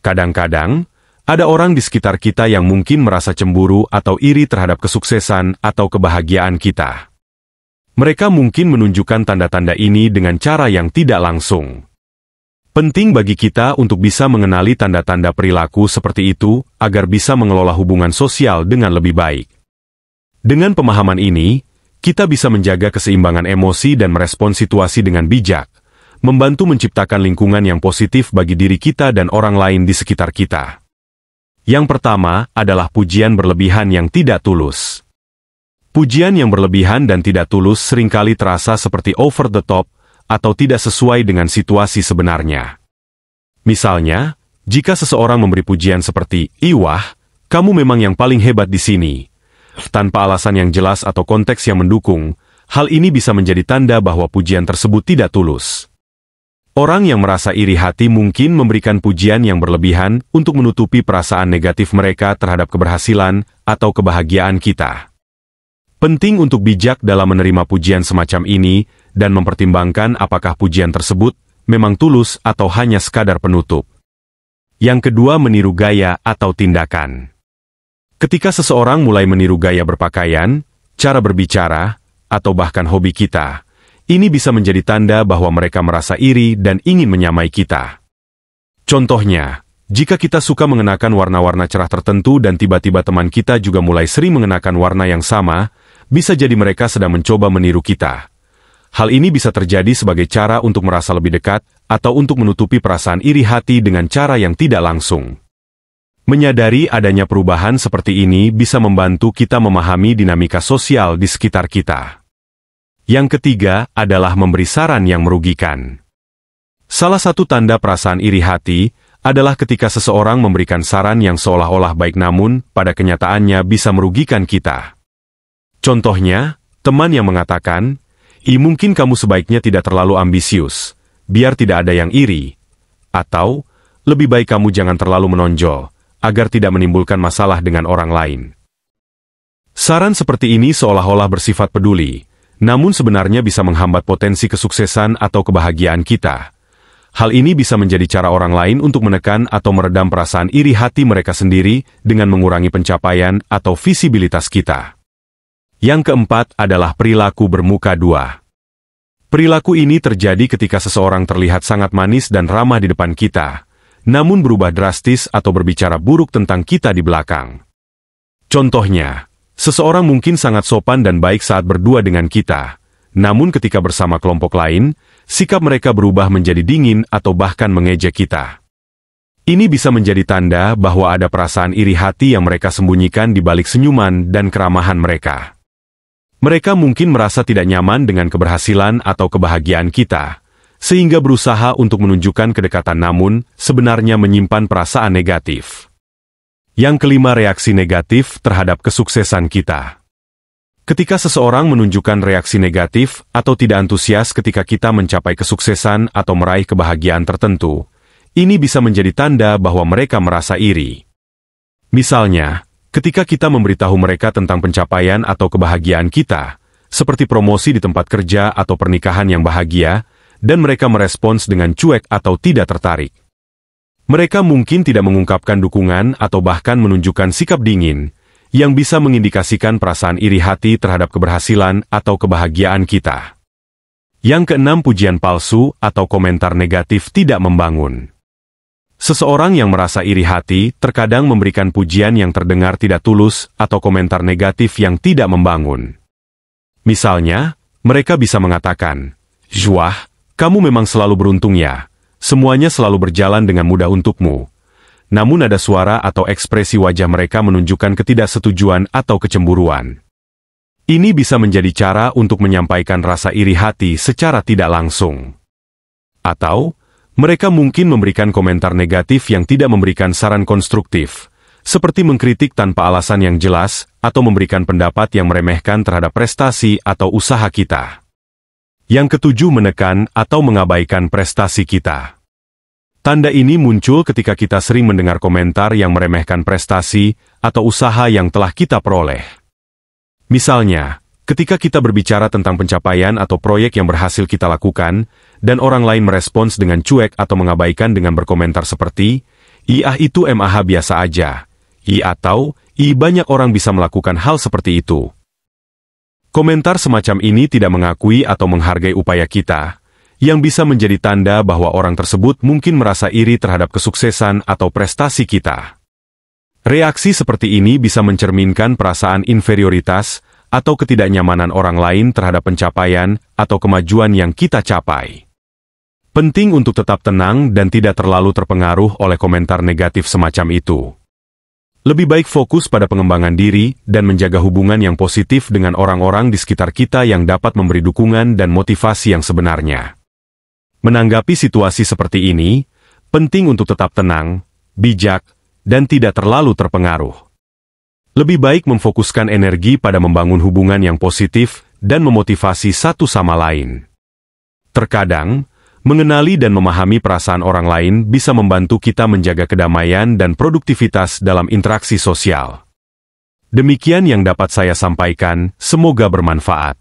Kadang-kadang, ada orang di sekitar kita yang mungkin merasa cemburu atau iri terhadap kesuksesan atau kebahagiaan kita. Mereka mungkin menunjukkan tanda-tanda ini dengan cara yang tidak langsung. Penting bagi kita untuk bisa mengenali tanda-tanda perilaku seperti itu agar bisa mengelola hubungan sosial dengan lebih baik. Dengan pemahaman ini, kita bisa menjaga keseimbangan emosi dan merespons situasi dengan bijak, membantu menciptakan lingkungan yang positif bagi diri kita dan orang lain di sekitar kita. Yang pertama adalah pujian berlebihan yang tidak tulus. Pujian yang berlebihan dan tidak tulus seringkali terasa seperti over the top atau tidak sesuai dengan situasi sebenarnya. Misalnya, jika seseorang memberi pujian seperti, "Ih wah, kamu memang yang paling hebat di sini," tanpa alasan yang jelas atau konteks yang mendukung, hal ini bisa menjadi tanda bahwa pujian tersebut tidak tulus. Orang yang merasa iri hati mungkin memberikan pujian yang berlebihan untuk menutupi perasaan negatif mereka terhadap keberhasilan atau kebahagiaan kita. Penting untuk bijak dalam menerima pujian semacam ini dan mempertimbangkan apakah pujian tersebut memang tulus atau hanya sekadar penutup. Yang kedua, meniru gaya atau tindakan. Ketika seseorang mulai meniru gaya berpakaian, cara berbicara, atau bahkan hobi kita, ini bisa menjadi tanda bahwa mereka merasa iri dan ingin menyamai kita. Contohnya, jika kita suka mengenakan warna-warna cerah tertentu dan tiba-tiba teman kita juga mulai sering mengenakan warna yang sama, bisa jadi mereka sedang mencoba meniru kita. Hal ini bisa terjadi sebagai cara untuk merasa lebih dekat atau untuk menutupi perasaan iri hati dengan cara yang tidak langsung. Menyadari adanya perubahan seperti ini bisa membantu kita memahami dinamika sosial di sekitar kita. Yang ketiga adalah memberi saran yang merugikan. Salah satu tanda perasaan iri hati adalah ketika seseorang memberikan saran yang seolah-olah baik namun pada kenyataannya bisa merugikan kita. Contohnya, teman yang mengatakan, mungkin kamu sebaiknya tidak terlalu ambisius, biar tidak ada yang iri." Atau, "Lebih baik kamu jangan terlalu menonjol, agar tidak menimbulkan masalah dengan orang lain." Saran seperti ini seolah-olah bersifat peduli, namun sebenarnya bisa menghambat potensi kesuksesan atau kebahagiaan kita. Hal ini bisa menjadi cara orang lain untuk menekan atau meredam perasaan iri hati mereka sendiri dengan mengurangi pencapaian atau visibilitas kita. Yang keempat adalah perilaku bermuka dua. Perilaku ini terjadi ketika seseorang terlihat sangat manis dan ramah di depan kita, namun berubah drastis atau berbicara buruk tentang kita di belakang. Contohnya, seseorang mungkin sangat sopan dan baik saat berdua dengan kita, namun ketika bersama kelompok lain, sikap mereka berubah menjadi dingin atau bahkan mengejek kita. Ini bisa menjadi tanda bahwa ada perasaan iri hati yang mereka sembunyikan di balik senyuman dan keramahan mereka. Mereka mungkin merasa tidak nyaman dengan keberhasilan atau kebahagiaan kita, sehingga berusaha untuk menunjukkan kedekatan namun sebenarnya menyimpan perasaan negatif. Yang kelima, reaksi negatif terhadap kesuksesan kita. Ketika seseorang menunjukkan reaksi negatif atau tidak antusias ketika kita mencapai kesuksesan atau meraih kebahagiaan tertentu, ini bisa menjadi tanda bahwa mereka merasa iri. Misalnya, ketika kita memberitahu mereka tentang pencapaian atau kebahagiaan kita, seperti promosi di tempat kerja atau pernikahan yang bahagia, dan mereka merespons dengan cuek atau tidak tertarik. Mereka mungkin tidak mengungkapkan dukungan atau bahkan menunjukkan sikap dingin, yang bisa mengindikasikan perasaan iri hati terhadap keberhasilan atau kebahagiaan kita. Yang keenam, pujian palsu atau komentar negatif tidak membangun. Seseorang yang merasa iri hati terkadang memberikan pujian yang terdengar tidak tulus atau komentar negatif yang tidak membangun. Misalnya, mereka bisa mengatakan, "Wah, kamu memang selalu beruntung ya. Semuanya selalu berjalan dengan mudah untukmu." Namun ada suara atau ekspresi wajah mereka menunjukkan ketidaksetujuan atau kecemburuan. Ini bisa menjadi cara untuk menyampaikan rasa iri hati secara tidak langsung. Atau, mereka mungkin memberikan komentar negatif yang tidak memberikan saran konstruktif, seperti mengkritik tanpa alasan yang jelas atau memberikan pendapat yang meremehkan terhadap prestasi atau usaha kita. Yang ketujuh, menekan atau mengabaikan prestasi kita. Tanda ini muncul ketika kita sering mendengar komentar yang meremehkan prestasi atau usaha yang telah kita peroleh. Misalnya, ketika kita berbicara tentang pencapaian atau proyek yang berhasil kita lakukan, dan orang lain merespons dengan cuek atau mengabaikan dengan berkomentar seperti, Itu mah biasa aja. Atau, banyak orang bisa melakukan hal seperti itu. Komentar semacam ini tidak mengakui atau menghargai upaya kita, yang bisa menjadi tanda bahwa orang tersebut mungkin merasa iri terhadap kesuksesan atau prestasi kita. Reaksi seperti ini bisa mencerminkan perasaan inferioritas atau ketidaknyamanan orang lain terhadap pencapaian atau kemajuan yang kita capai. Penting untuk tetap tenang dan tidak terlalu terpengaruh oleh komentar negatif semacam itu. Lebih baik fokus pada pengembangan diri dan menjaga hubungan yang positif dengan orang-orang di sekitar kita yang dapat memberi dukungan dan motivasi yang sebenarnya. Menanggapi situasi seperti ini, penting untuk tetap tenang, bijak, dan tidak terlalu terpengaruh. Lebih baik memfokuskan energi pada membangun hubungan yang positif dan memotivasi satu sama lain. Terkadang, mengenali dan memahami perasaan orang lain bisa membantu kita menjaga kedamaian dan produktivitas dalam interaksi sosial. Demikian yang dapat saya sampaikan, semoga bermanfaat.